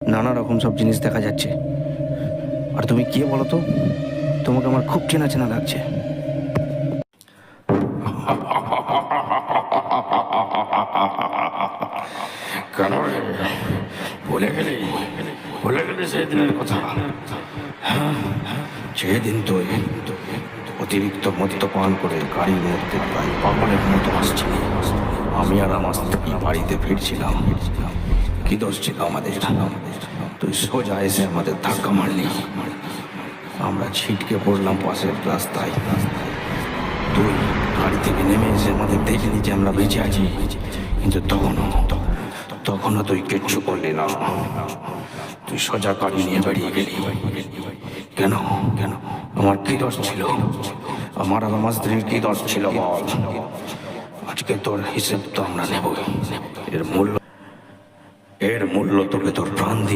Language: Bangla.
নানা রকম সব জিনিস দেখা যাচ্ছে। আর তুমি কে বলো তো? তোমাকে আমার খুব চেনা চেনা লাগছে। কেন রে? ভুলে গেলি? ভুলে গেলি সেই দিনের কথা? সেদিন তো অতিরিক্ত মদ্যপান করে গাড়ির মধ্যে প্রায় পাগলের মতো আসছিলি। আমি আর আমার স্ত্রী বাড়িতে ফিরছিলাম। কি দোষ ছিল আমাদের? তুই সোজা এসে আমাদের ধাক্কা মারলি। আমরা ছিটকে পড়লাম পাশের রাস্তায়। তুই গাড়ি থেকে নেমে এসে আমাদের দেখলি যে আমরা বেঁচে আছি, কিন্তু তখনও তুই কিচ্ছু করলি না। তুই সোজা গাড়ি নিয়ে বেরিয়ে গেলি। কেন? কেন? আমার কি দোষ ছিল? আমার আর আমার স্ত্রীর কি দোষ ছিল বল? আজকে তোর হিসেব তো আমরা নেব। এর মূল্য তোকে তোর